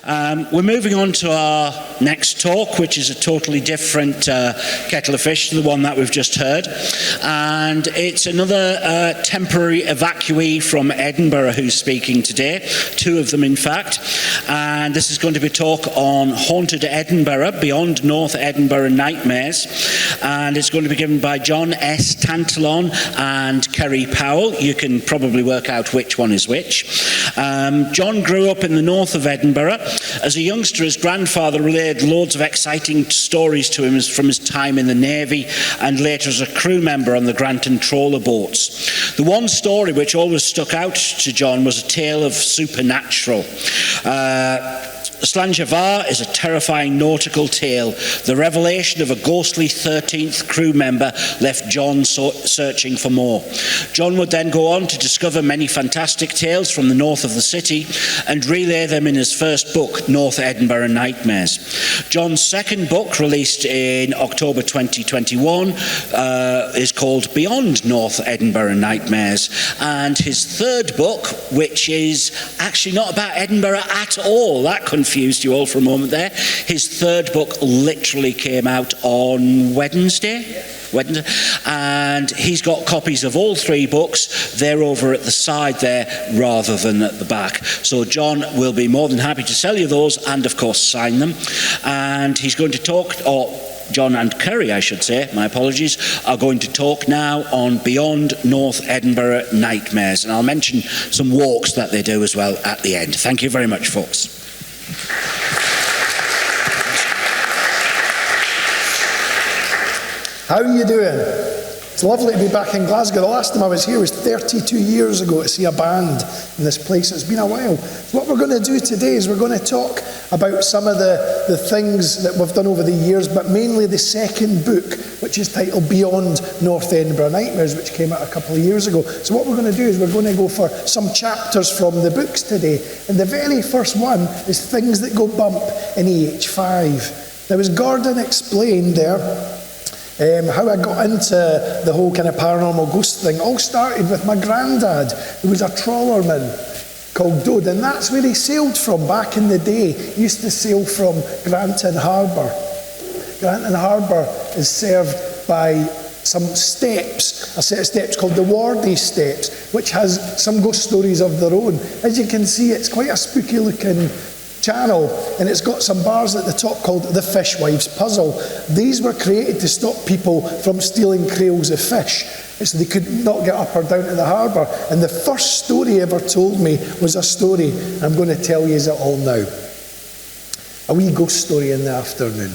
We're moving on to our next talk, which is a totally different kettle of fish to the one that we've just heard. And it's another temporary evacuee from Edinburgh who's speaking today, two of them in fact. And this is going to be a talk on Haunted Edinburgh, Beyond North Edinburgh Nightmares. And it's going to be given by John S. Tantalon and Kerrie Powell. You can probably work out which one is which. John grew up in the north of Edinburgh. As a youngster, his grandfather relayed loads of exciting stories to him from his time in the Navy and later as a crew member on the Granton trawler boats. The one story which always stuck out to John was a tale of supernatural. Slanjavar is a terrifying nautical tale. The revelation of a ghostly 13th crew member left John searching for more. John would then go on to discover many fantastic tales from the north of the city and relay them in his first book, North Edinburgh Nightmares. John's second book, released in October 2021, is called Beyond North Edinburgh Nightmares. And his third book, which is actually not about Edinburgh at all, that confused you all for a moment there. His third book literally came out on Wednesday, and he's got copies of all three books. They're over at the side there rather than at the back. So John will be more than happy to sell you those and of course sign them. And he's going to talk, or John and Kerrie, I should say, my apologies, are going to talk now on Beyond North Edinburgh Nightmares. And I'll mention some walks that they do as well at the end. Thank you very much, folks. How are you doing? It's lovely to be back in Glasgow. The last time I was here was 32 years ago to see a band in this place. It's been a while. So what we're going to do today is we're going to talk about some of the things that we've done over the years, but mainly the second book, which is titled Beyond North Edinburgh Nightmares, which came out a couple of years ago. So what we're going to do is we're going to go for some chapters from the books today. And the very first one is Things That Go Bump in EH5. Now, as Gordon explained there, how I got into the whole kind of paranormal ghost thing all started with my granddad, who was a trawlerman called Dode, and that's where he sailed from back in the day. He used to sail from Granton Harbour. Granton Harbour is served by some steps, a set of steps called the Wardy Steps, which has some ghost stories of their own. As you can see, it's quite a spooky looking channel, and it's got some bars at the top called the Fishwife's Puzzle. These were created to stop people from stealing crails of fish, so they could not get up or down to the harbour. And the first story he ever told me was a story I'm going to tell you it all now. A wee ghost story in the afternoon.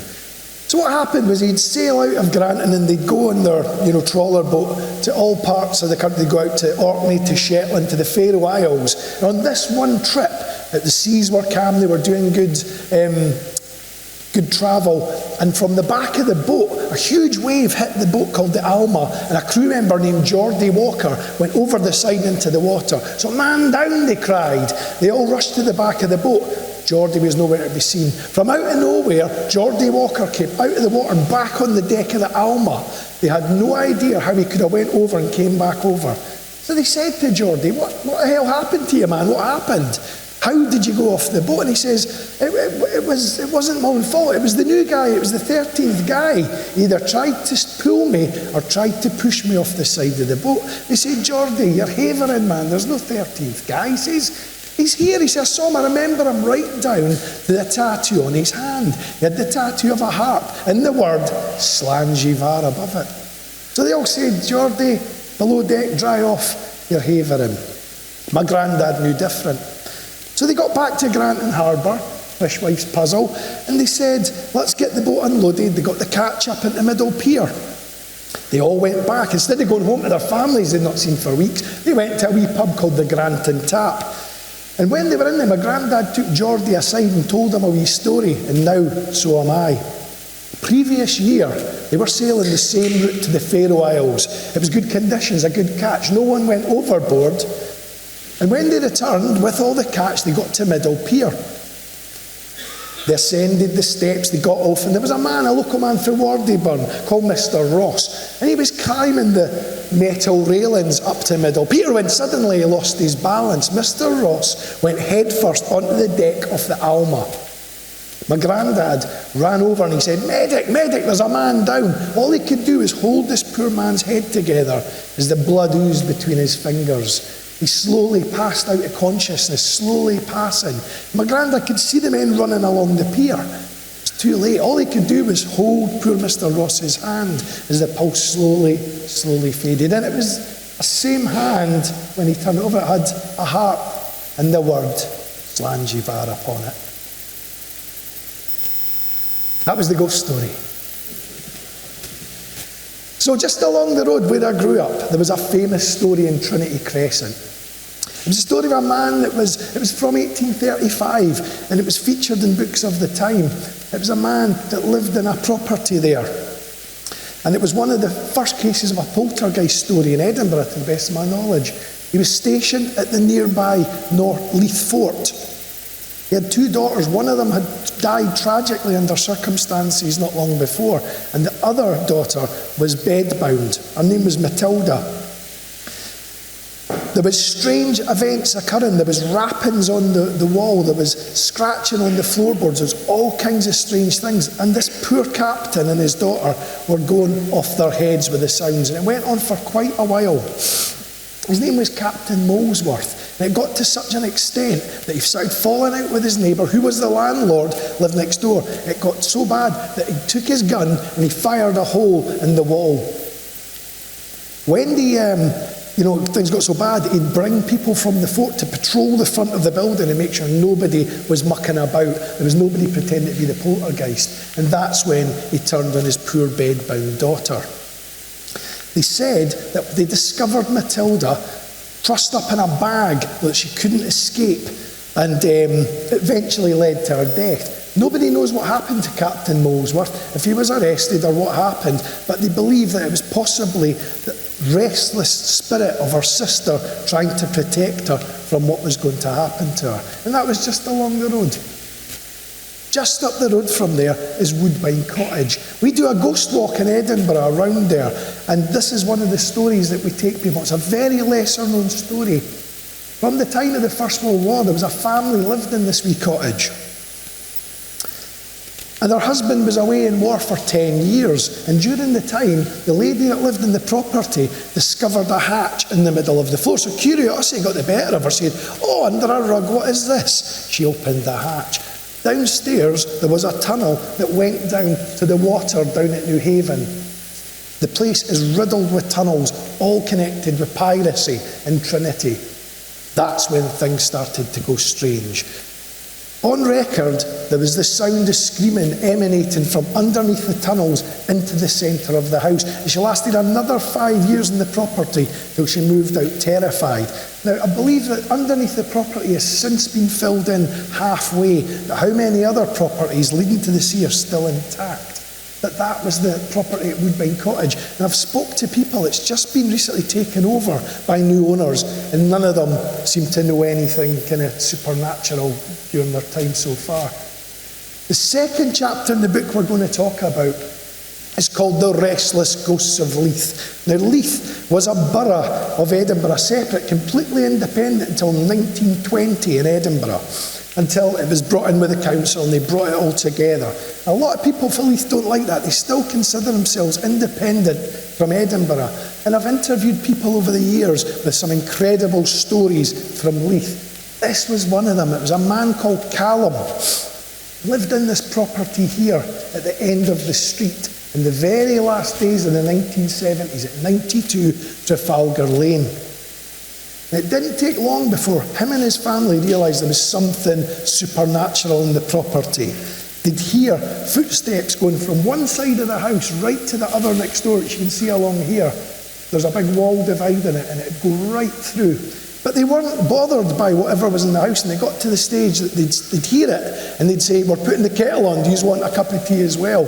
So what happened was he'd sail out of Granton and they'd go on their trawler boat to all parts of the country. They'd go out to Orkney, to Shetland, to the Faroe Isles. And on this one trip, the seas were calm, they were doing good travel, and from the back of the boat, a huge wave hit the boat called the Alma, and a crew member named Geordie Walker went over the side into the water. So, "Man down," they cried. They all rushed to the back of the boat. Geordie was nowhere to be seen. From out of nowhere, Geordie Walker came out of the water and back on the deck of the Alma. They had no idea how he could have went over and came back over. So they said to Geordie, what the hell happened to you, man? What happened? How did you go off the boat? And he says, it wasn't my own fault. It was the new guy. It was the 13th guy. He either tried to pull me or tried to push me off the side of the boat. They said, "Geordie, you're havering, man. There's no 13th guy." He says, "He's here." He says, "I saw him. I remember him right down to the tattoo on his hand. He had the tattoo of a harp and the word Slanjavar above it." So they all said, "Geordie, below deck, dry off. You're havering." My granddad knew different. So they got back to Granton Harbour, Fishwife's Puzzle, and they said, "Let's get the boat unloaded." They got the catch up into Middle Pier. They all went back. Instead of going home to their families they'd not seen for weeks, they went to a wee pub called the Granton Tap. And when they were in there, my granddad took Geordie aside and told him a wee story, and now so am I. Previous year, they were sailing the same route to the Faroe Isles. It was good conditions, a good catch. No one went overboard. And when they returned with all the catch, they got to Middle Pier. They ascended the steps, they got off, and there was a local man from Wardyburn called Mr. Ross. And he was climbing the metal railings up to middle. Peter, when suddenly he lost his balance, Mr. Ross went headfirst onto the deck of the Alma. My granddad ran over and he said, "Medic, medic, there's a man down." All he could do was hold this poor man's head together as the blood oozed between his fingers. He slowly passed out of consciousness, slowly passing. My granddad could see the men running along the pier. It was too late. All he could do was hold poor Mr. Ross's hand as the pulse slowly faded. And it was the same hand, when he turned it over, it had a heart and the word Slangivar upon it. That was the ghost story. So just along the road where I grew up, there was a famous story in Trinity Crescent. It was a story of a man it was from 1835, and it was featured in books of the time. It was a man that lived in a property there. And it was one of the first cases of a poltergeist story in Edinburgh, to the best of my knowledge. He was stationed at the nearby North Leith Fort. He had 2 daughters. One of them had died tragically under circumstances not long before, and the other daughter was bedbound. Her name was Matilda. There was strange events occurring. There was rappings on the wall. There was scratching on the floorboards. There was all kinds of strange things. And this poor captain and his daughter were going off their heads with the sounds. And it went on for quite a while. His name was Captain Molesworth. And it got to such an extent that he started falling out with his neighbour, who was the landlord, lived next door. It got so bad that he took his gun and he fired a hole in the wall. When things got so bad, he'd bring people from the fort to patrol the front of the building and make sure nobody was mucking about. There was nobody pretending to be the poltergeist. And that's when he turned on his poor bedbound daughter. They said that they discovered Matilda trussed up in a bag that she couldn't escape, and eventually led to her death. Nobody knows what happened to Captain Molesworth, if he was arrested or what happened, but they believe that it was possibly the restless spirit of her sister trying to protect her from what was going to happen to her. And that was just along the road. Just up the road from there is Woodbine Cottage. We do a ghost walk in Edinburgh around there, and this is one of the stories that we take people. It's a very lesser known story. From the time of the First World War, there was a family lived in this wee cottage. And her husband was away in war for 10 years. And during the time, the lady that lived in the property discovered a hatch in the middle of the floor. So curiosity got the better of her, saying, "Oh, under a rug, what is this?" She opened the hatch. Downstairs, there was a tunnel that went down to the water down at New Haven. The place is riddled with tunnels, all connected with piracy in Trinity. That's when things started to go strange. On record, there was the sound of screaming emanating from underneath the tunnels into the centre of the house. And she lasted another 5 years in the property till she moved out terrified. Now, I believe that underneath the property has since been filled in halfway, but how many other properties leading to the sea are still intact? That was the property at Woodbine Cottage. And I've spoke to people, it's just been recently taken over by new owners, and none of them seem to know anything kind of supernatural during their time so far. The second chapter in the book we're going to talk about is called The Restless Ghosts of Leith. Now, Leith was a borough of Edinburgh, separate, completely independent until 1920 in Edinburgh, until it was brought in with the council and they brought it all together. A lot of people for Leith don't like that. They still consider themselves independent from Edinburgh. And I've interviewed people over the years with some incredible stories from Leith. This was one of them. It was a man called Callum. Lived in this property here at the end of the street in the very last days of the 1970s at 92 Trafalgar Lane. And it didn't take long before him and his family realised there was something supernatural in the property. They'd hear footsteps going from one side of the house right to the other next door, which you can see along here. There's a big wall dividing it, and it'd go right through. But they weren't bothered by whatever was in the house, and they got to the stage that they'd hear it, and they'd say, "We're putting the kettle on, do you want a cup of tea as well?"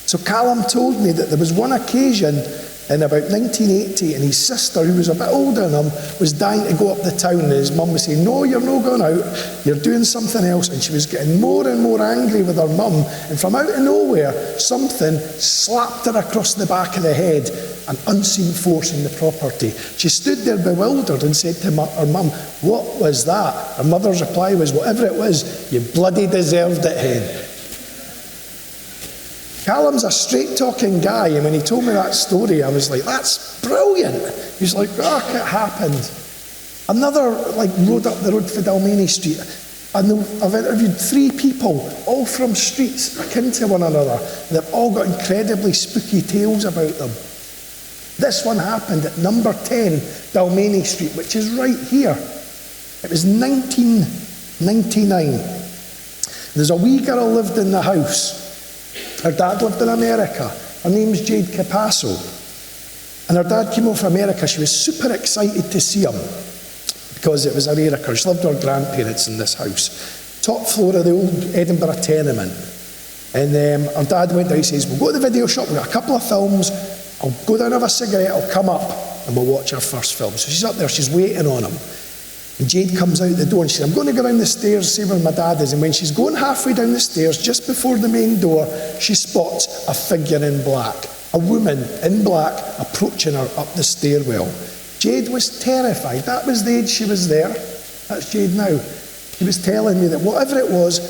So Callum told me that there was one occasion in about 1980, and his sister, who was a bit older than him, was dying to go up the town, and his mum was saying, no, you're not going out, you're doing something else. And she was getting more and more angry with her mum, and from out of nowhere, something slapped her across the back of the head, an unseen force in the property. She stood there bewildered and said to her mum, what was that? Her mother's reply was, whatever it was, you bloody deserved it, hen. Callum's a straight-talking guy, and when he told me that story, I was like, that's brilliant. He's like, it happened. Another, rode up the road for Dalmeny Street, and I've interviewed 3 people, all from streets akin to one another, and they've all got incredibly spooky tales about them. This one happened at number 10 Dalmeny Street, which is right here. It was 1999. There's a wee girl lived in the house. Her dad lived in America. Her name's Jade Capasso. And her dad came over from America. She was super excited to see him because it was America. She lived with her grandparents in this house. Top floor of the old Edinburgh tenement. And her dad went down, he says, we'll go to the video shop, we've got a couple of films, I'll go down and have a cigarette, I'll come up and we'll watch our first film. So she's up there, she's waiting on him. And Jade comes out the door and she says, I'm going to go down the stairs, see where my dad is. And when she's going halfway down the stairs, just before the main door, she spots a figure in black. A woman in black approaching her up the stairwell. Jade was terrified. That was the age she was there. That's Jade now. He was telling me that whatever it was,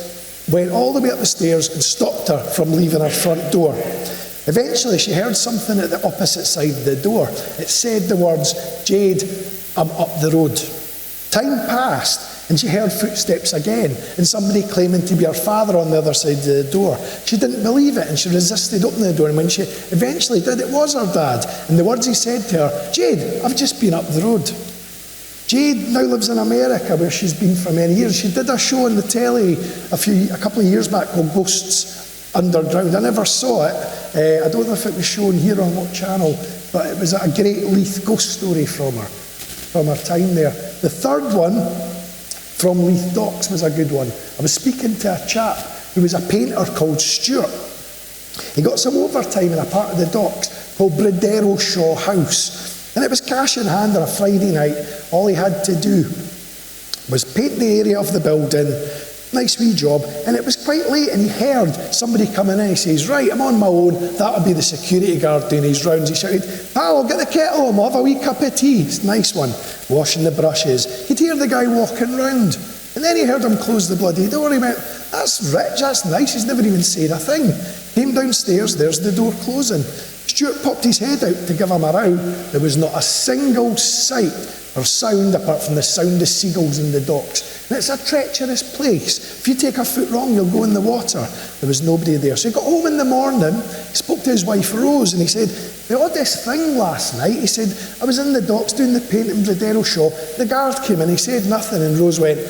went all the way up the stairs and stopped her from leaving her front door. Eventually, she heard something at the opposite side of the door. It said the words, Jade, I'm up the road. Time passed, and she heard footsteps again, and somebody claiming to be her father on the other side of the door. She didn't believe it, and she resisted opening the door, and when she eventually did, it was her dad. And the words he said to her, Jade, I've just been up the road. Jade now lives in America, where she's been for many years. She did a show on the telly a couple of years back called Ghosts Underground. I never saw it. I don't know if it was shown here on what channel, but it was a great Leith ghost story from her time there. The third one from Leith Docks was a good one. I was speaking to a chap who was a painter called Stuart. He got some overtime in a part of the docks called Bradero Shaw House. And it was cash in hand on a Friday night. All he had to do was paint the area of the building. Nice wee job. And it was quite late and he heard somebody coming in. He says, right, I'm on my own. That'll be the security guard doing his rounds. He shouted, pal, get the kettle on, we'll have a wee cup of tea. It's a nice one. Washing the brushes. He'd hear the guy walking round. And then he heard him close the bloody door. He went, that's rich, that's nice. He's never even said a thing. Came downstairs, there's the door closing. Stuart popped his head out to give him a row. There was not a single sight or sound apart from the sound of seagulls in the docks. And it's a treacherous place. If you take a foot wrong, you'll go in the water. There was nobody there. So he got home in the morning, he spoke to his wife Rose, and he said, the oddest thing last night, he said, I was in the docks doing the paint in Bradero Shaw. The guard came in, he said nothing, and Rose went,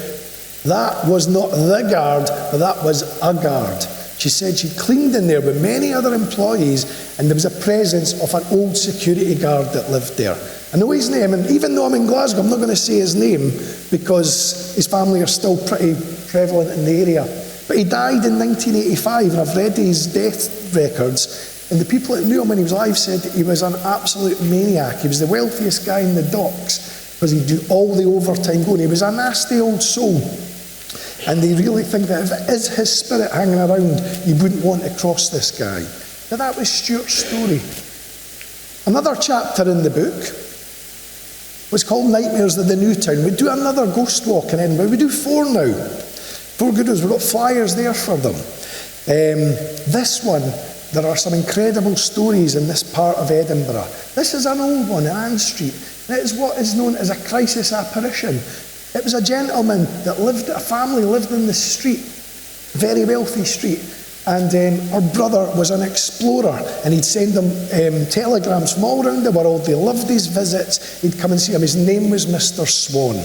that was not the guard, but that was a guard. She said she'd cleaned in there with many other employees, and there was a presence of an old security guard that lived there. I know his name, and even though I'm in Glasgow, I'm not going to say his name because his family are still pretty prevalent in the area. But he died in 1985, and I've read his death records, and the people that knew him when he was alive said that he was an absolute maniac. He was the wealthiest guy in the docks because he'd do all the overtime going. He was a nasty old soul. And they really think that if it is his spirit hanging around, you wouldn't want to cross this guy. Now that was Stuart's story. Another chapter in the book was called Nightmares of the New Town. We do another ghost walk in Edinburgh. We do 4 now. 4 good ones. We've got flyers there for them. This one, there are some incredible stories in this part of Edinburgh. This is an old one, Ann Street. It is what is known as a crisis apparition. It was a gentleman that a family lived in the street, very wealthy street, and her brother was an explorer, and he'd send them telegrams from all around the world. They loved his visits. He'd come and see him. His name was Mr. Swan.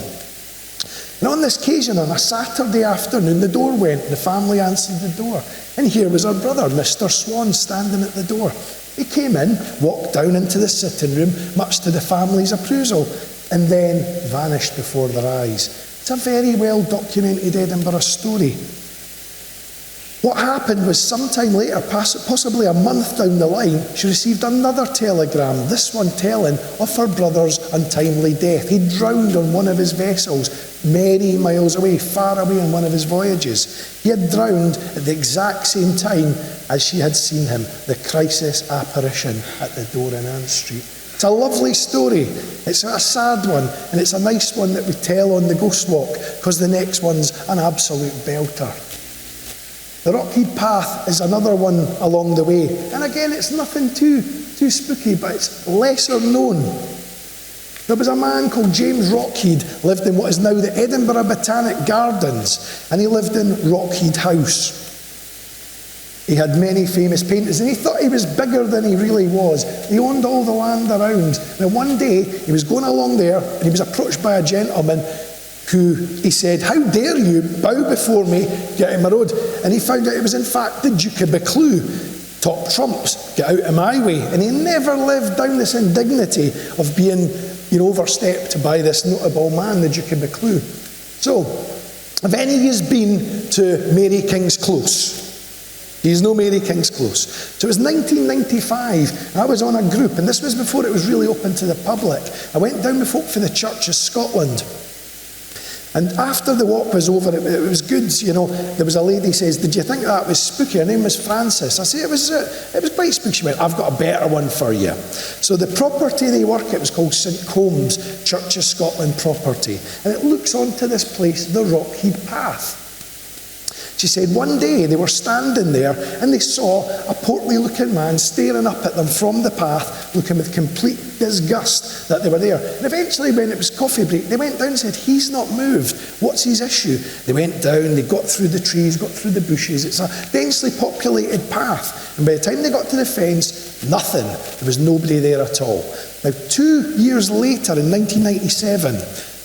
And on this occasion, on a Saturday afternoon, the door went, and the family answered the door. And here was her brother, Mr. Swan, standing at the door. He came in, walked down into the sitting room, much to the family's appraisal, and then vanished before their eyes. It's a very well documented Edinburgh story. What happened was sometime later, possibly a month down the line, she received another telegram, this one telling of her brother's untimely death. He drowned on one of his vessels, many miles away, far away on one of his voyages. He had drowned at the exact same time as she had seen him, the crisis apparition at the door in Ann Street. It's a lovely story. It's a sad one, and it's a nice one that we tell on the Ghost Walk, because the next one's an absolute belter. The Rockheed Path is another one along the way. And again, it's nothing too spooky, but it's lesser known. There was a man called James Rockheed, lived in what is now the Edinburgh Botanic Gardens, and he lived in Rockheed House. He had many famous paintings, and he thought he was bigger than he really was. He owned all the land around. Now one day, he was going along there, and he was approached by a gentleman who he said, "How dare you bow before me, get out of my road?" And he found out it was in fact the Duke of Buccleuch. Top trumps, get out of my way. And he never lived down this indignity of being overstepped by this notable man, the Duke of Buccleuch. So, have any of you been to Mary King's Close? He's no Mary King's Close. So it was 1995, and I was on a group, and this was before it was really open to the public. I went down with folk for the Church of Scotland. And after the walk was over, it was good, there was a lady who says, "Did you think that was spooky?" Her name was Frances. I say, it was quite spooky. She went, "I've got a better one for you." So the property they work at was called St Combs Church of Scotland property. And it looks onto this place, the Rockheed Path. She said one day they were standing there and they saw a portly looking man staring up at them from the path, looking with complete disgust that they were there. And eventually when it was coffee break, they went down and said, "He's not moved. What's his issue?" They went down, they got through the trees, got through the bushes. It's a densely populated path. And by the time they got to the fence, nothing. There was nobody there at all. Now 2 years later, in 1997,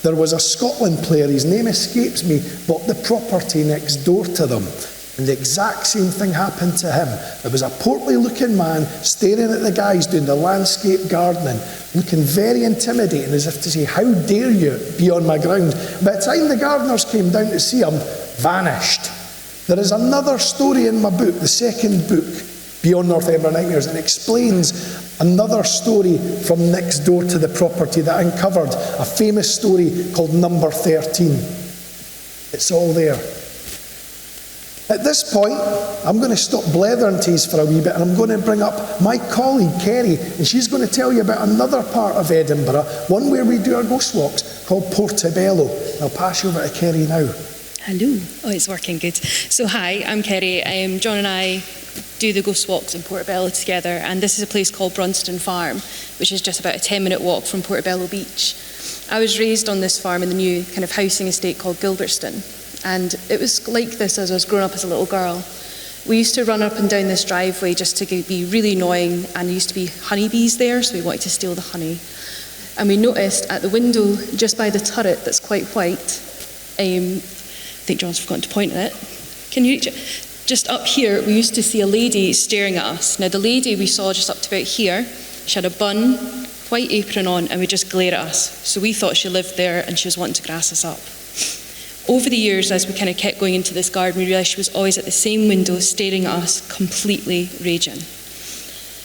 there was a Scotland player, his name escapes me, bought the property next door to them. And the exact same thing happened to him. There was a portly looking man staring at the guys doing the landscape gardening, looking very intimidating, as if to say, "How dare you be on my ground?" By the time the gardeners came down to see him, vanished. There is another story in my book, the second book, Beyond North Edinburgh Nightmares, and explains another story from next door to the property that uncovered a famous story called Number 13. It's all there. At this point, I'm going to stop blethering to you for a wee bit, and I'm going to bring up my colleague, Kerrie, and she's going to tell you about another part of Edinburgh, one where we do our ghost walks, called Portobello. I'll pass you over to Kerrie now. Hello. Oh, it's working good. So hi, I'm Kerrie. John and I do the ghost walks in Portobello together, and this is a place called Brunston Farm, which is just about a 10-minute walk from Portobello Beach. I was raised on this farm in the new kind of housing estate called Gilbertston, and it was like this as I was growing up as a little girl. We used to run up and down this driveway just to be really annoying, and there used to be honeybees there, so we wanted to steal the honey. And we noticed at the window just by the turret that's quite white, I think John's forgotten to point at it. Can you reach it? Just up here, we used to see a lady staring at us. Now, the lady we saw just up to about here, she had a bun, white apron on, and would just glare at us. So we thought she lived there and she was wanting to grass us up. Over the years, as we kind of kept going into this garden, we realised she was always at the same window, staring at us, completely raging.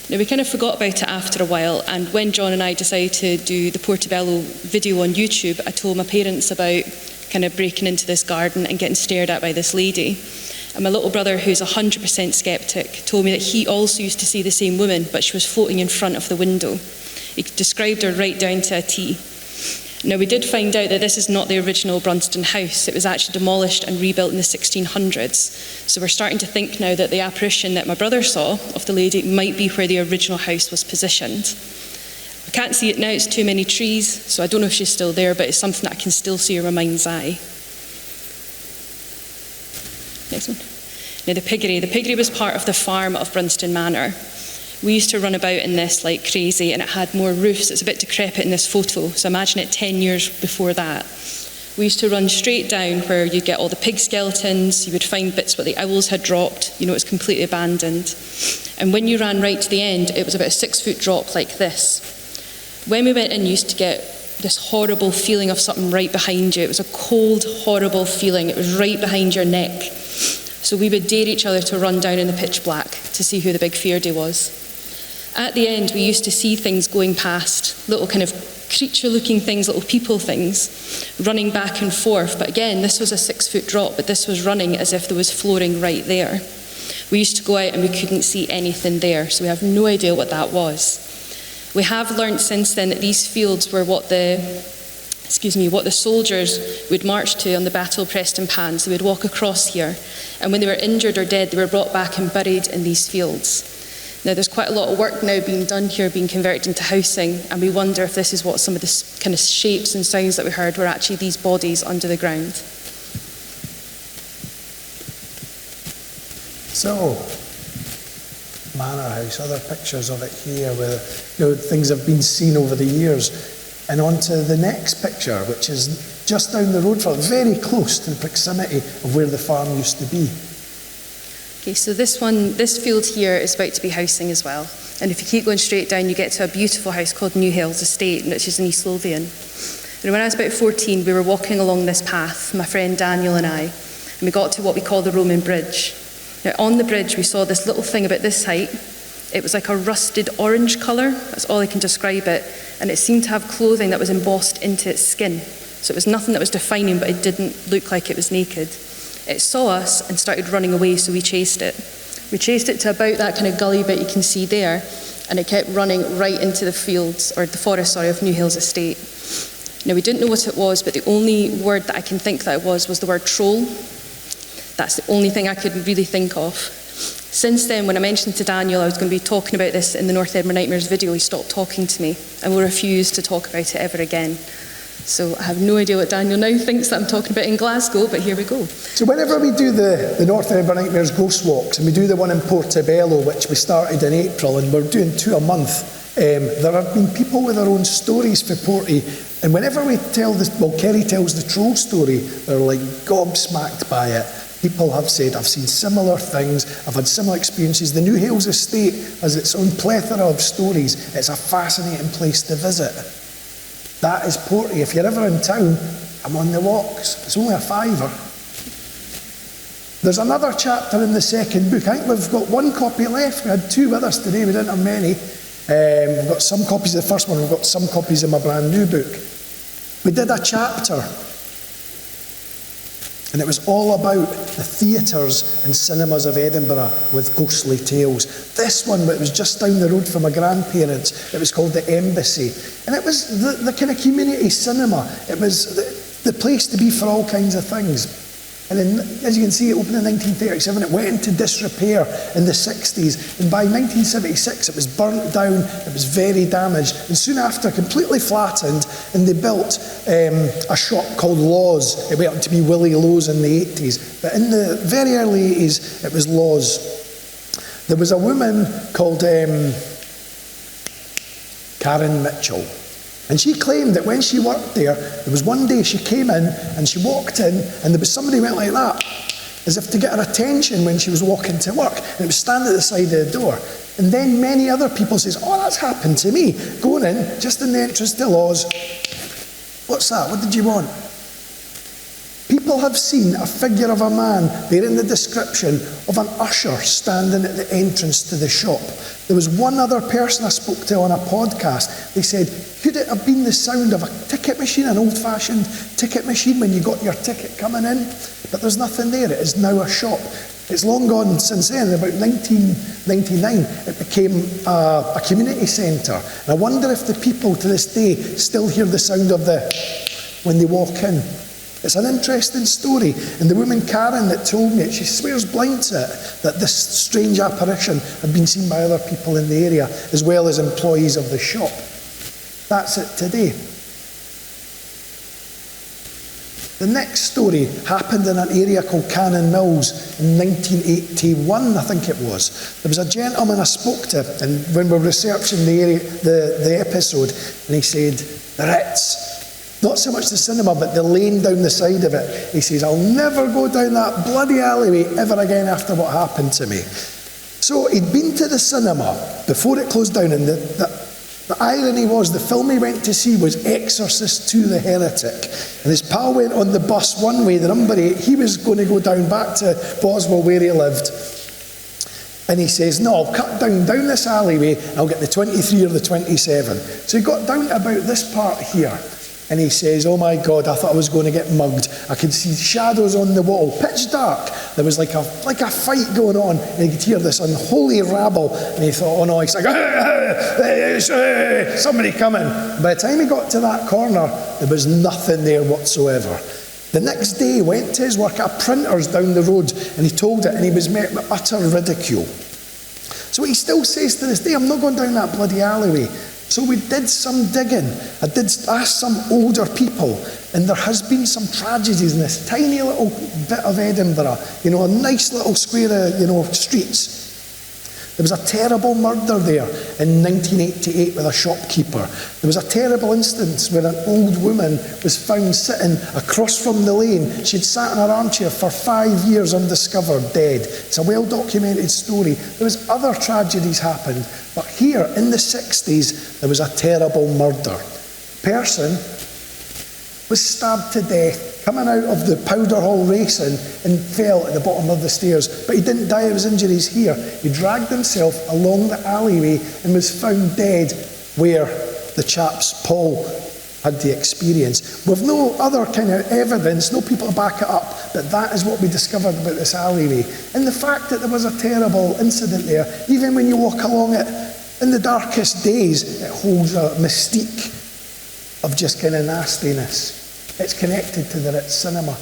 Now, we kind of forgot about it after a while, and when John and I decided to do the Portobello video on YouTube, I told my parents about kind of breaking into this garden and getting stared at by this lady. And my little brother, who's 100% sceptic, told me that he also used to see the same woman, but she was floating in front of the window. He described her right down to a T. Now, we did find out that this is not the original Brunston house. It was actually demolished and rebuilt in the 1600s. So we're starting to think now that the apparition that my brother saw of the lady might be where the original house was positioned. I can't see it now, it's too many trees, so I don't know if she's still there, but it's something that I can still see in my mind's eye. Next one. Now, the piggery was part of the farm of Brunston Manor. We used to run about in this like crazy, and it had more roofs. It's a bit decrepit in this photo, so imagine it 10 years before that. We used to run straight down where you'd get all the pig skeletons, you would find bits where the owls had dropped, it was completely abandoned. And when you ran right to the end, it was about a 6-foot drop like this. When we went in, you used to get this horrible feeling of something right behind you. It was a cold, horrible feeling. It was right behind your neck. So we would dare each other to run down in the pitch black to see who the big feardy was. At the end, we used to see things going past, little kind of creature-looking things, little people things, running back and forth. But again, this was a 6-foot drop, but this was running as if there was flooring right there. We used to go out and we couldn't see anything there, so we have no idea what that was. We have learnt since then that these fields were what the soldiers would march to on the Battle of Preston Pans. They would walk across here, and when they were injured or dead, they were brought back and buried in these fields. Now, there's quite a lot of work now being done here, being converted into housing, and we wonder if this is what some of the kind of shapes and sounds that we heard were actually these bodies under the ground. So, Manor House, other pictures of it here where things have been seen over the years. And on to the next picture, which is just down the road from it, very close to the proximity of where the farm used to be. Okay, so this field here is about to be housing as well. And if you keep going straight down, you get to a beautiful house called New Hills Estate, which is in East Lothian. And when I was about 14, we were walking along this path, my friend Daniel and I, and we got to what we call the Roman Bridge. Now, on the bridge, we saw this little thing about this height. It was like a rusted orange colour, that's all I can describe it, and it seemed to have clothing that was embossed into its skin. So it was nothing that was defining, but it didn't look like it was naked. It saw us and started running away, so we chased it. We chased it to about that kind of gully bit you can see there, and it kept running right into the fields, or the forest, of New Hills Estate. Now, we didn't know what it was, but the only word that I can think that it was the word troll. That's the only thing I could really think of. Since then, when I mentioned to Daniel I was going to be talking about this in the North Edinburgh Nightmares video, he stopped talking to me and will refuse to talk about it ever again. So I have no idea what Daniel now thinks that I'm talking about in Glasgow, but here we go. So whenever we do the North Edinburgh Nightmares Ghost Walks, and we do the one in Portobello, which we started in April, and we're doing 2 a month, there have been people with their own stories for Porty, and whenever we tell this, Kerrie tells the troll story, they're like gobsmacked by it. People have said, I've seen similar things, I've had similar experiences. The New Hills Estate has its own plethora of stories. It's a fascinating place to visit. That is Porty. If you're ever in town, I'm on the walks. It's only a £5. There's another chapter in the second book. I think we've got 1 copy left. We had 2 with us today, we didn't have many. We've got some copies of the first one, we've got some copies of my brand new book. We did a chapter, and it was all about the theatres and cinemas of Edinburgh with ghostly tales. This one, it was just down the road from my grandparents. It was called The Embassy. And it was the kind of community cinema. It was the place to be for all kinds of things. And then, as you can see, it opened in 1937. It went into disrepair in the 60s. And by 1976, it was burnt down. It was very damaged. And soon after, completely flattened. And they built a shop called Laws. It went on to be Willie Lowe's in the 80s. But in the very early 80s, it was Laws. There was a woman called Karen Mitchell. And she claimed that when she worked there was one day she came in and she walked in and there was somebody who went like that, as if to get her attention when she was walking to work. And it was standing at the side of the door. And then many other people says, oh, that's happened to me. Going in, just in the entrance to Laws. What's that? What did you want? People have seen a figure of a man, there in the description, of an usher standing at the entrance to the shop. There was one other person I spoke to on a podcast. They said, could it have been the sound of a ticket machine, an old-fashioned ticket machine when you got your ticket coming in? But there's nothing there. It is now a shop. It's long gone since then. About 1999, it became a community centre. And I wonder if the people to this day still hear the sound of when they walk in. It's an interesting story, and the woman Karen that told me it, she swears blind to it, that this strange apparition had been seen by other people in the area, as well as employees of the shop. That's it today. The next story happened in an area called Cannon Mills in 1981, I think it was. There was a gentleman I spoke to, and when we were researching the episode, and he said, the Ritz. Not so much the cinema, but the lane down the side of it. He says, I'll never go down that bloody alleyway ever again after what happened to me. So he'd been to the cinema before it closed down, and The irony was the film he went to see was Exorcist II: The Heretic. And his pal went on the bus one way, the number 8, he was going to go down back to Boswell where he lived. And he says, no, I'll cut down this alleyway, and I'll get the 23 or the 27. So he got down to about this part here. And he says, oh my God, I thought I was going to get mugged. I could see shadows on the wall, pitch dark. There was like a fight going on, and he could hear this unholy rabble. And he thought, oh no, he's like, somebody coming. By the time he got to that corner, there was nothing there whatsoever. The next day, he went to his work at a printer's down the road, and he told it, and he was met with utter ridicule. So he still says to this day, I'm not going down that bloody alleyway. So we did some digging. I did ask some older people, and there has been some tragedies in this tiny little bit of Edinburgh, a nice little square of, streets. There was a terrible murder there in 1988 with a shopkeeper. There was a terrible instance where an old woman was found sitting across from the lane. She'd sat in her armchair for 5 years undiscovered, dead. It's a well-documented story. There was other tragedies happened, but here in the 60s, there was a terrible murder. Person was stabbed to death coming out of the Powder Hall racing and fell at the bottom of the stairs. But he didn't die of his injuries here. He dragged himself along the alleyway and was found dead where the chaps Paul had the experience. With no other kind of evidence, no people to back it up, but that is what we discovered about this alleyway. And the fact that there was a terrible incident there, even when you walk along it in the darkest days, it holds a mystique of just kind of nastiness. It's connected to the Ritz Cinema.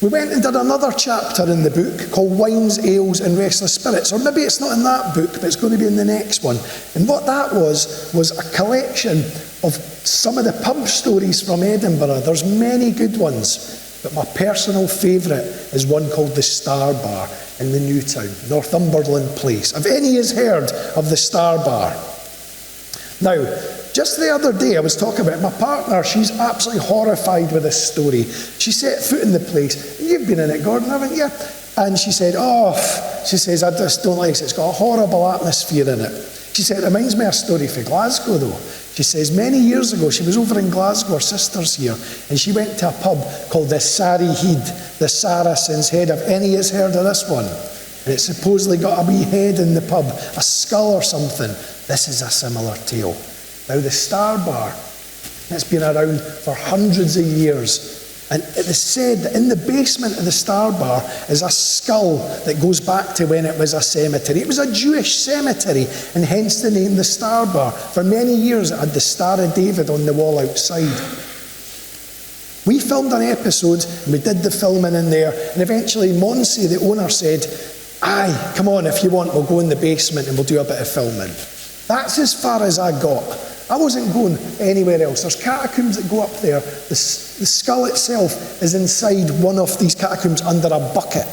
We went and did another chapter in the book called Wines, Ales and Restless Spirits. Or maybe it's not in that book, but it's going to be in the next one. And what that was a collection of some of the pub stories from Edinburgh. There's many good ones, but my personal favourite is one called the Star Bar in the New Town, Northumberland Place. Have any of you heard of the Star Bar? Now, just the other day I was talking about my partner. She's absolutely horrified with this story. She set foot in the place. You've been in it, Gordon, haven't you? And she said, she says, I just don't like it. It's got a horrible atmosphere in it. She said, it reminds me of a story for Glasgow, though. She says, many years ago, she was over in Glasgow, her sister's here, and she went to a pub called the Sariehead, the Saracen's Head. Have any of you heard of this one? And it's supposedly got a wee head in the pub, a skull or something. This is a similar tale. Now, the Star Bar, it's been around for hundreds of years. And it is said that in the basement of the Star Bar is a skull that goes back to when it was a cemetery. It was a Jewish cemetery, and hence the name the Star Bar. For many years, it had the Star of David on the wall outside. We filmed an episode, and we did the filming in there, and eventually Monsi, the owner, said, aye, come on, if you want, we'll go in the basement and we'll do a bit of filming. That's as far as I got. I wasn't going anywhere else. There's catacombs that go up there. The skull itself is inside one of these catacombs under a bucket.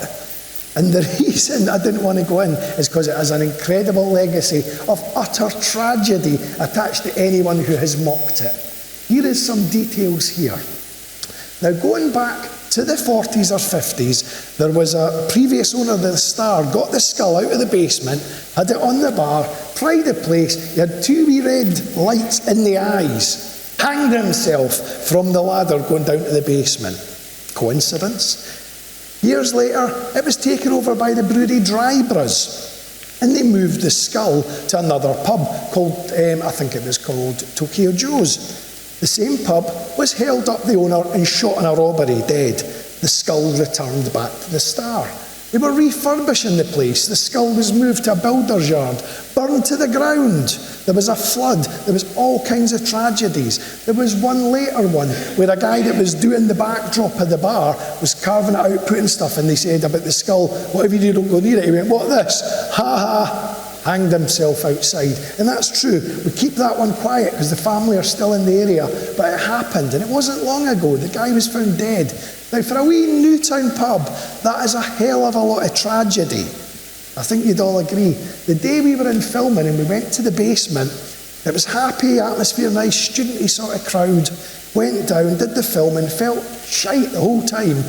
And the reason I didn't want to go in is because it has an incredible legacy of utter tragedy attached to anyone who has mocked it. Here is some details here. Now, going back to the 40s or 50s, there was a previous owner of the Star, got the skull out of the basement, had it on the bar, pried the place, he had 2 wee red lights in the eyes, hanged himself from the ladder going down to the basement. Coincidence? Years later, it was taken over by the brewery Drybrews, and they moved the skull to another pub called, I think it was called Tokyo Joe's. The same pub was held up the owner and shot in a robbery, dead. The skull returned back to the Star. They were refurbishing the place. The skull was moved to a builder's yard, burned to the ground. There was a flood. There was all kinds of tragedies. There was one later one where a guy that was doing the backdrop of the bar was carving it out, putting stuff, and they said about the skull, whatever you do, don't go near it. He went, what this? Ha ha. Hanged himself outside. And that's true. We keep that one quiet because the family are still in the area, but it happened, and it wasn't long ago. The guy was found dead. Now, for a wee Newtown pub, that is a hell of a lot of tragedy. I think you'd all agree. The day we were in filming and we went to the basement, it was happy, atmosphere, nice, studenty sort of crowd. Went down, did the filming, felt shite the whole time.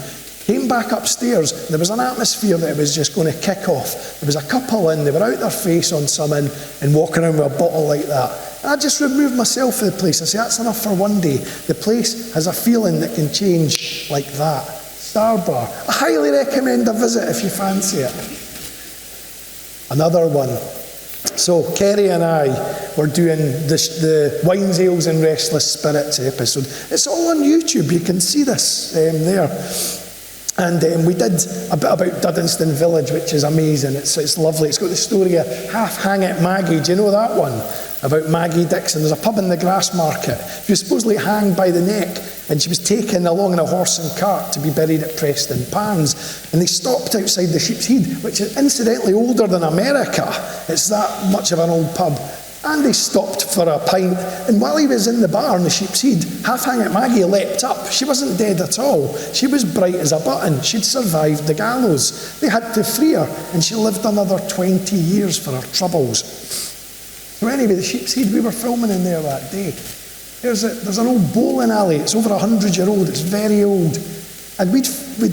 Came back upstairs, there was an atmosphere that it was just going to kick off. There was a couple in, they were out their face on something and walking around with a bottle like that. And I just remove myself from the place. I say, that's enough for one day. The place has a feeling that can change like that. Starbar. I highly recommend a visit if you fancy it. Another one. So Kerrie and I were doing the Wines, Ales and Restless Spirits episode. It's all on YouTube. You can see this there. And we did a bit about Duddonston Village, which is amazing. It's lovely. It's got the story of Half Hang It Maggie. Do you know that one? About Maggie Dixon. There's a pub in the Grassmarket. She was supposedly hanged by the neck, and she was taken along in a horse and cart to be buried at Preston Pans. And they stopped outside the Sheep's Head, which is incidentally older than America. It's that much of an old pub. And they stopped for a pint, and while he was in the bar in the Sheep's Head, Half Hang It Maggie leapt up. She wasn't dead at all. She was bright as a button. She'd survived the gallows. They had to free her, and she lived another 20 years for her troubles. So anyway, the Sheep's Head, we were filming in there that day. There's an old bowling alley. It's over 100-year-old. It's very old. And we'd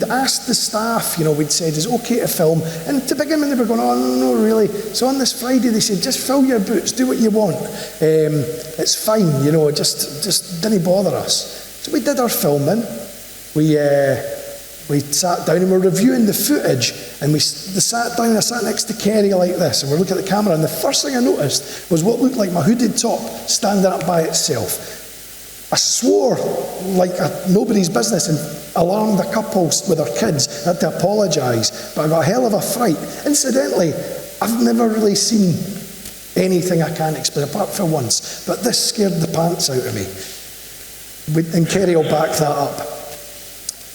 asked the staff, we'd said, is it okay to film? And to begin with, they were going, oh, no, really. So on this Friday, they said, just fill your boots, do what you want. It's fine, just didn't bother us. So we did our filming. We sat down and we're reviewing the footage. And I sat next to Kerrie like this, and we're looking at the camera. And the first thing I noticed was what looked like my hooded top standing up by itself. I swore like nobody's business and alarmed a couple with their kids. I had to apologise, but I got a hell of a fright. Incidentally, I've never really seen anything I can't explain, apart from once, but this scared the pants out of me. And Kerrie will back that up.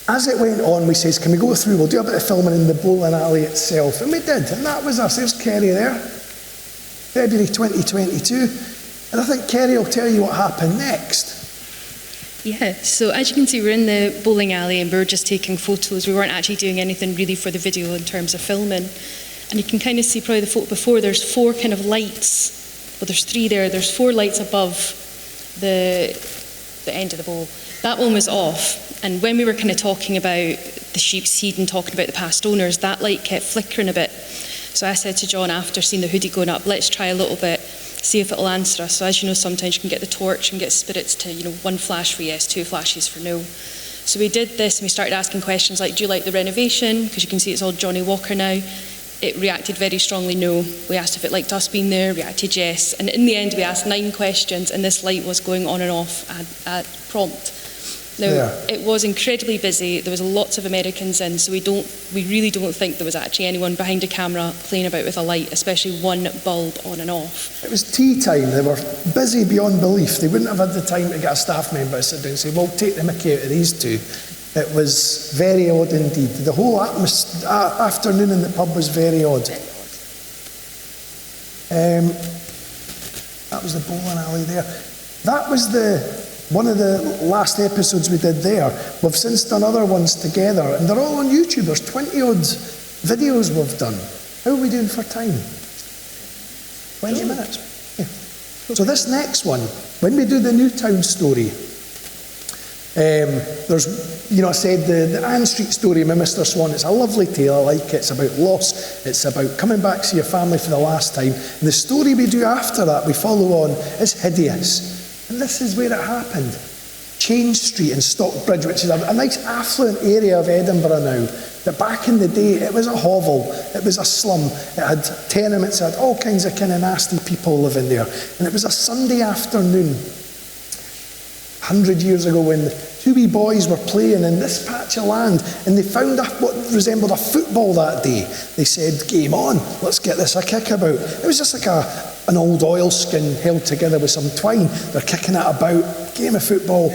As it went on, we says, can we go through, we'll do a bit of filming in the bowling alley itself. And we did, and that was us. There's Kerrie there, February 2022. And I think Kerrie will tell you what happened next. Yeah, so as you can see, we're in the bowling alley and we're just taking photos. We weren't actually doing anything really for the video in terms of filming. And you can kind of see probably the photo before, there's 4 kind of lights. Well, there's 3 there. There's 4 lights above the end of the bowl. That one was off. And when we were kind of talking about the Sheep's Head and talking about the past owners, that light kept flickering a bit. So I said to John, after seeing the hoodie going up, let's try a little bit, see if it'll answer us. So as you know, sometimes you can get the torch and get spirits to, 1 flash for yes, 2 flashes for no. So we did this and we started asking questions like, do you like the renovation? Because you can see it's all Johnny Walker now. It reacted very strongly no. We asked if it liked us being there, reacted yes. And in the end, we asked 9 questions and this light was going on and off at prompt. Now, It was incredibly busy. There was lots of Americans in, so we really don't think there was actually anyone behind a camera playing about with a light, especially one bulb on and off. It was tea time. They were busy beyond belief. They wouldn't have had the time to get a staff member to sit down and say, well, take the mickey out of these 2. It was very odd indeed. The whole afternoon in the pub was very odd. That was the bowling alley there. That was one of the last episodes we did there. We've since done other ones together, and they're all on YouTube. There's 20-odd videos we've done. How are we doing for time? 20 minutes. Yeah. So this next one, when we do the Newtown story, there's, I said the Ann Street story with Mr. Swan. It's a lovely tale. I like it. It's about loss. It's about coming back to your family for the last time. And the story we do after that, we follow on, is hideous. And this is where it happened. Change Street in Stockbridge, which is a nice affluent area of Edinburgh now. But back in the day, it was a hovel. It was a slum. It had tenements. It had all kinds of kind of nasty people living there. And it was a Sunday afternoon, 100 years ago, when 2 wee boys were playing in this patch of land, and they found what resembled a football that day. They said, game on, let's get this a kick about. It was just like an old oilskin held together with some twine. They're kicking it about, game of football.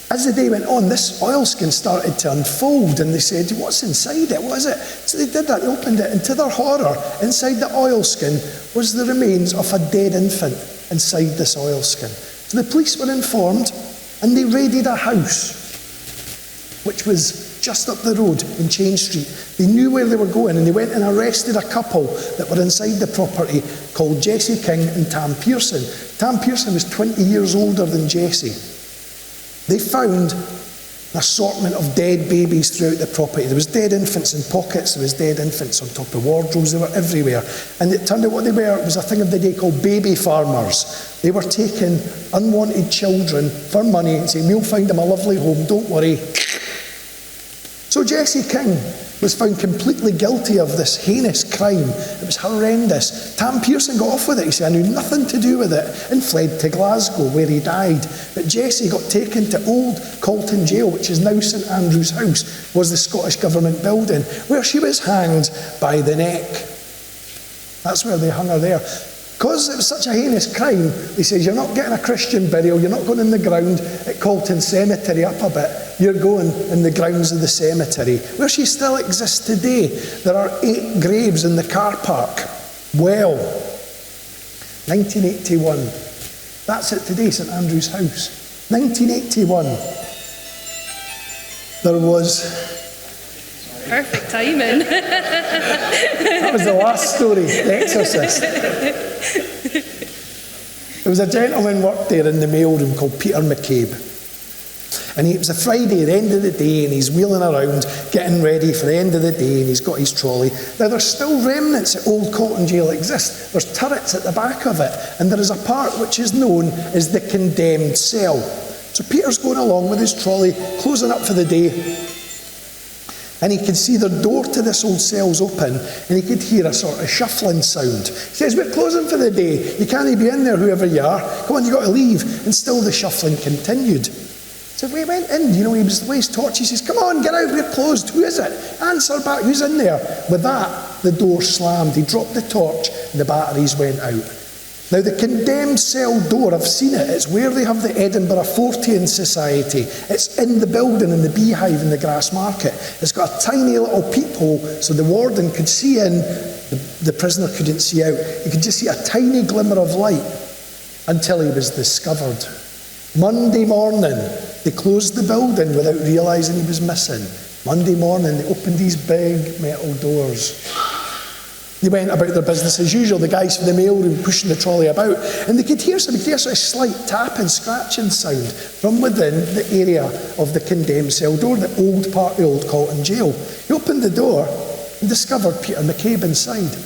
As the day went on, this oilskin started to unfold, and they said, what's inside it? What is it? So they did that, they opened it, and to their horror, inside the oilskin was the remains of a dead infant inside this oilskin. So the police were informed, and they raided a house, which was just up the road in Change Street. They knew where they were going, and they went and arrested a couple that were inside the property called Jessie King and Tam Pearson. Tam Pearson was 20 years older than Jessie. They found An assortment of dead babies throughout the property. There was dead infants in pockets, there was dead infants on top of wardrobes, they were everywhere. And it turned out what they were was a thing of the day called baby farmers. They were taking unwanted children for money and saying, we'll find them a lovely home, don't worry. So Jesse King was found completely guilty of this heinous crime. It was horrendous. Tam Pearson got off with it. He said, I knew nothing to do with it, and fled to Glasgow, where he died. But Jesse got taken to Old Calton Jail, which is now St Andrew's House, was the Scottish Government building, where she was hanged by the neck. That's where they hung her there. Because it was such a heinous crime, he says, you're not getting a Christian burial, you're not going in the ground at Calton Cemetery up a bit, you're going in the grounds of the cemetery, where she still exists today. There are 8 graves in the car park. Well, 1981. That's it today, St Andrew's House. 1981. There was... Perfect timing. That was the last story, The Exorcist. There was a gentleman worked there in the mailroom called Peter McCabe. And it was a Friday, the end of the day, and he's wheeling around, getting ready for the end of the day, and he's got his trolley. Now, there's still remnants at Old Calton Jail that exist. There's turrets at the back of it, and there is a part which is known as the condemned cell. So Peter's going along with his trolley, closing up for the day, and he could see the door to this old cell's open, and he could hear a sort of shuffling sound. He says, we're closing for the day. You can't be in there, whoever you are. Come on, you've got to leave. And still the shuffling continued. So we went in, he was with his torch. He says, come on, get out, we're closed. Who is it? Answer back, who's in there? With that, the door slammed. He dropped the torch, and the batteries went out. Now, the condemned cell door, I've seen it. It's where they have the Edinburgh Fortean Society. It's in the building, in the beehive in the Grass Market. It's got a tiny little peephole so the warden could see in, the prisoner couldn't see out. He could just see a tiny glimmer of light until he was discovered. Monday morning, they closed the building without realising he was missing. Monday morning, they opened these big metal doors. They went about their business as usual, the guys from the mailroom pushing the trolley about, and they could hear sort of slight tapping, scratching sound from within the area of the condemned cell door, the old part of the Old Calton Jail. He opened the door and discovered Peter McCabe inside.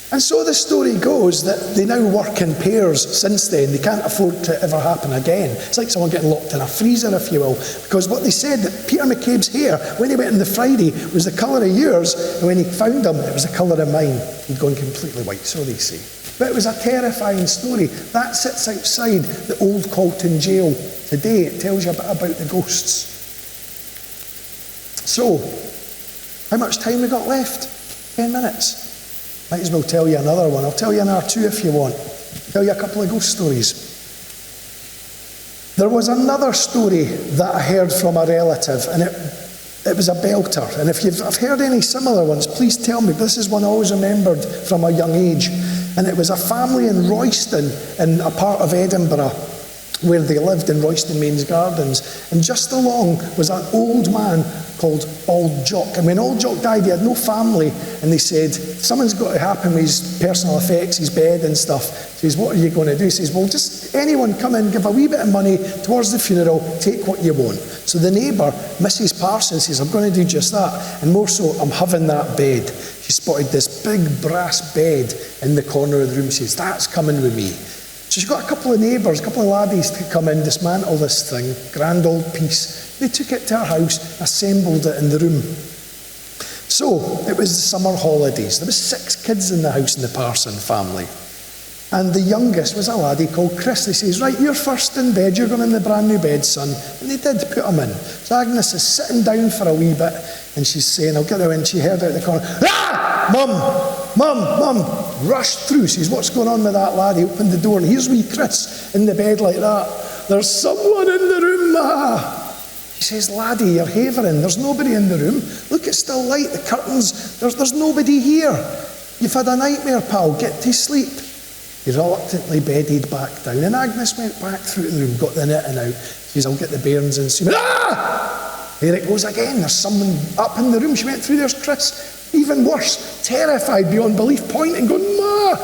And so the story goes that they now work in pairs since then. They can't afford to ever happen again. It's like someone getting locked in a freezer, if you will. Because what they said, that Peter McCabe's hair, when he went on the Friday, was the colour of yours, and when he found him, it was the colour of mine. He'd gone completely white, so they say. But it was a terrifying story. That sits outside the Old Calton Jail today. It tells you a bit about the ghosts. So, how much time we got left? 10 minutes. Might as well tell you another one. I'll tell you another 2 if you want. Tell you a couple of ghost stories. There was another story that I heard from a relative, and it was a belter. And if I've heard any similar ones, please tell me. This is one I always remembered from a young age. And it was a family in Royston, in a part of Edinburgh, where they lived in Royston Mains Gardens. And just along was an old man called Old Jock. And when Old Jock died, he had no family. And they said, something's got to happen with his personal effects, his bed and stuff. He says, what are you going to do? He says, well, just anyone come in, give a wee bit of money towards the funeral, take what you want. So the neighbour, Mrs. Parsons, says, I'm going to do just that. And more so, I'm having that bed. She spotted this big brass bed in the corner of the room. She says, that's coming with me. So she got a couple of neighbours, a couple of laddies to come in, dismantle this thing, grand old piece. They took it to her house, assembled it in the room. So, it was the summer holidays. There was 6 kids in the house in the Parson family. And the youngest was a laddie called Chris. He says, right, you're first in bed, you're going in the brand new bed, son. And they did put him in. So Agnes is sitting down for a wee bit, and she's saying, I'll get her in. She heard out the corner, ah! Mum! Rushed through. She says, what's going on with that lad? He opened the door, and here's wee Chris in the bed like that. There's someone in the room, Ma. She says, laddie, you're havering. There's nobody in the room. Look, it's still light, the curtains. There's nobody here. You've had a nightmare, pal. Get to sleep. He reluctantly bedded back down, and Agnes went back through the room, got the knitting out. She says, I'll get the bairns in soon. Ah! There it goes again. There's someone up in the room. She went through, there's Chris. Even worse, terrified beyond belief, pointing, going, Ma,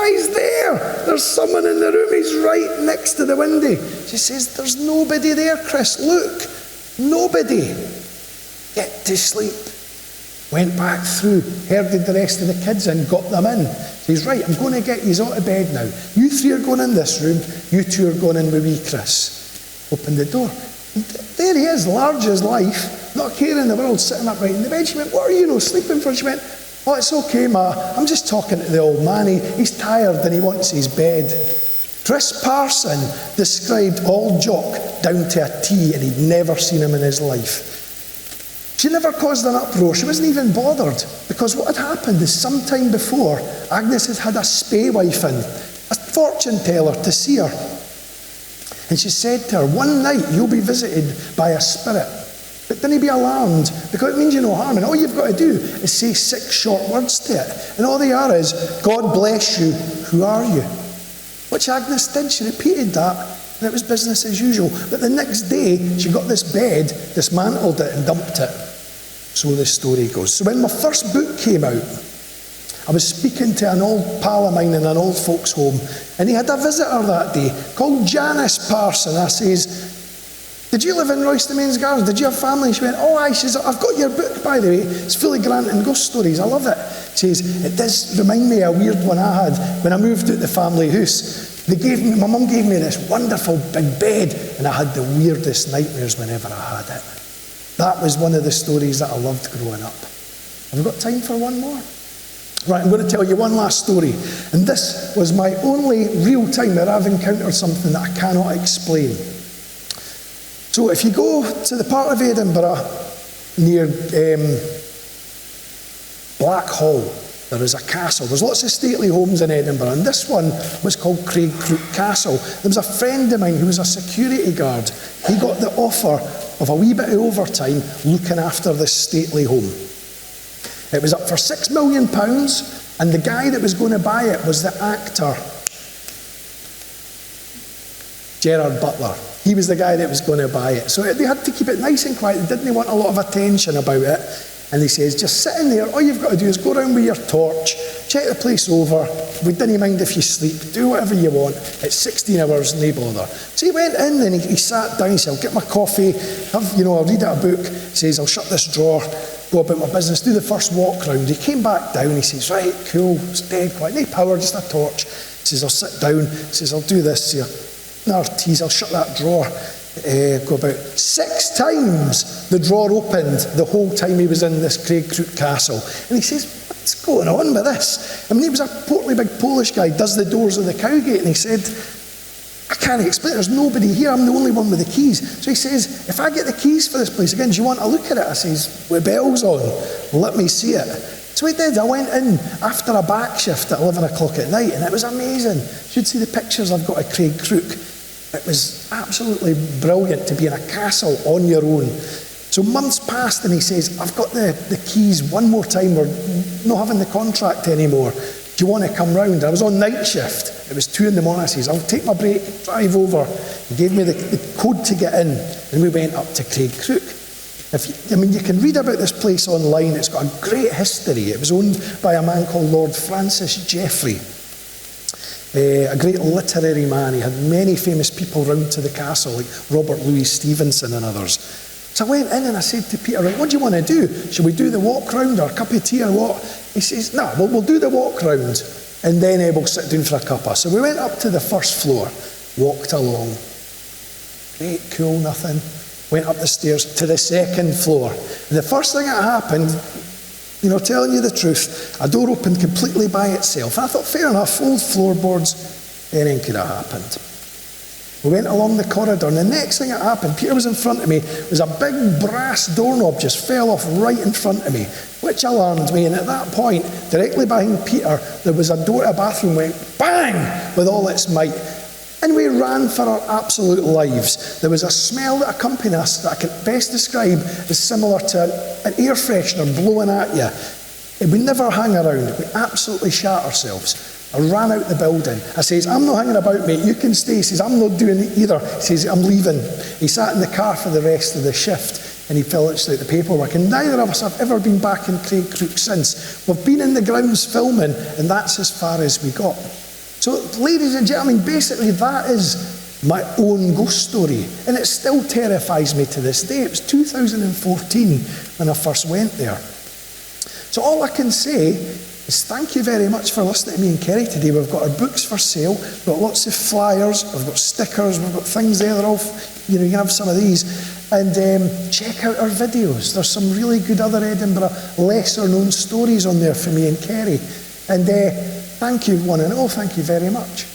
he's there. There's someone in the room. He's right next to the window. She says, there's nobody there, Chris. Look. Nobody. Get to sleep. Went back through, herded the rest of the kids in, got them in. Says, right, I'm going to get you out of bed now. You three are going in this room, you two are going in with wee Chris. Opened the door. And there he is, large as life, not a care in the world, sitting upright in the bed. She went, what are you sleeping for? She went, oh, it's okay, Ma. I'm just talking to the old man. He's tired and he wants his bed. Chris Parson described old Jock down to a T, and he'd never seen him in his life. She never caused an uproar. She wasn't even bothered, because what had happened is sometime before, Agnes had had a spay wife in, a fortune teller, to see her. And she said to her, one night you'll be visited by a spirit. But don't be alarmed, because it means you no harm. And all you've got to do is say 6 short words to it. And all they are is, God bless you, who are you? Which Agnes did. She repeated that, and it was business as usual. But the next day, she got this bed, dismantled it, and dumped it. So the story goes. So when my first book came out, I was speaking to an old pal of mine in an old folks' home, and he had a visitor that day called Janice Parson. I says, did you live in Royston Mains Gardens? Did you have family? She went, oh, aye. She says, I've got your book, by the way. It's full of Grant and ghost stories. I love it. She says, it does remind me of a weird one I had when I moved out the family house. My mum gave me this wonderful big bed, and I had the weirdest nightmares whenever I had it. That was one of the stories that I loved growing up. Have we got time for one more? Right, I'm going to tell you one last story. And this was my only real time that I've encountered something that I cannot explain. So if you go to the part of Edinburgh near Blackhall, there is a castle. There's lots of stately homes in Edinburgh, and this one was called Craig Crook Castle. There was a friend of mine who was a security guard. He got the offer of a wee bit of overtime looking after this stately home. It was up for £6 million, and the guy that was going to buy it was the actor Gerard Butler. He was the guy that was going to buy it. So they had to keep it nice and quiet. They didn't want a lot of attention about it. And he says, just sit in there. All you've got to do is go around with your torch, check the place over. We didn't mind if you sleep. Do whatever you want. It's 16 hours, no bother. So he went in and he sat down. He said, I'll get my coffee. I'll read out a book. He says, I'll shut this drawer, go about my business, do the first walk round. He came back down. He says, right, cool. It's dead quiet. No power, just a torch. He says, I'll sit down. He says, I'll do this here. No tease, I'll shut that drawer. Go about 6 times the drawer opened the whole time he was in this Craig Crook Castle. And he says, what's going on with this? I mean, he was a portly big Polish guy, does the doors of the Cowgate, and he said, I can't explain it, there's nobody here, I'm the only one with the keys. So he says, if I get the keys for this place again, do you want to look at it? I says, with bells on, let me see it. So he did. I went in after a back shift at 11 o'clock at night, and it was amazing. You should see the pictures I've got of Craig Crook. It was absolutely brilliant to be in a castle on your own. So months passed, and he says, I've got the keys one more time. We're not having the contract anymore. Do you want to come round? I was on night shift. It was 2 a.m. I says, I'll take my break, drive over. He gave me the code to get in, and we went up to Craig Crook. You can read about this place online. It's got a great history. It was owned by a man called Lord Francis Jeffrey. A great literary man. He had many famous people round to the castle, like Robert Louis Stevenson and others. So I went in and I said to Peter, right, what do you want to do? Should we do the walk round or a cup of tea or what? He says, no, we'll do the walk round and then we'll sit down for a cuppa. So we went up to the first floor, walked along. Great, cool, nothing. Went up the stairs to the second floor. And the first thing that happened, telling you the truth, a door opened completely by itself. And I thought, fair enough, old floorboards, anything could have happened. We went along the corridor, and the next thing that happened, Peter was in front of me, was a big brass doorknob just fell off right in front of me, which alarmed me. And at that point, directly behind Peter, there was a door to a bathroom went bang with all its might. And we ran for our absolute lives. There was a smell that accompanied us that I can best describe as similar to an air freshener blowing at you. And we never hang around. We absolutely shat ourselves. I ran out the building. I says, I'm not hanging about, mate. You can stay. He says, I'm not doing it either. He says, I'm leaving. He sat in the car for the rest of the shift and he finished out the paperwork. And neither of us have ever been back in Craig Crook since. We've been in the grounds filming, and that's as far as we got. So, ladies and gentlemen, basically that is my own ghost story. And it still terrifies me to this day. It was 2014 when I first went there. So all I can say is thank you very much for listening to me and Kerrie today. We've got our books for sale. We've got lots of flyers. We've got stickers. We've got things there. They're all, you can have some of these. And check out our videos. There's some really good other Edinburgh lesser known stories on there for me and Kerrie. And thank you one and all. Thank you very much.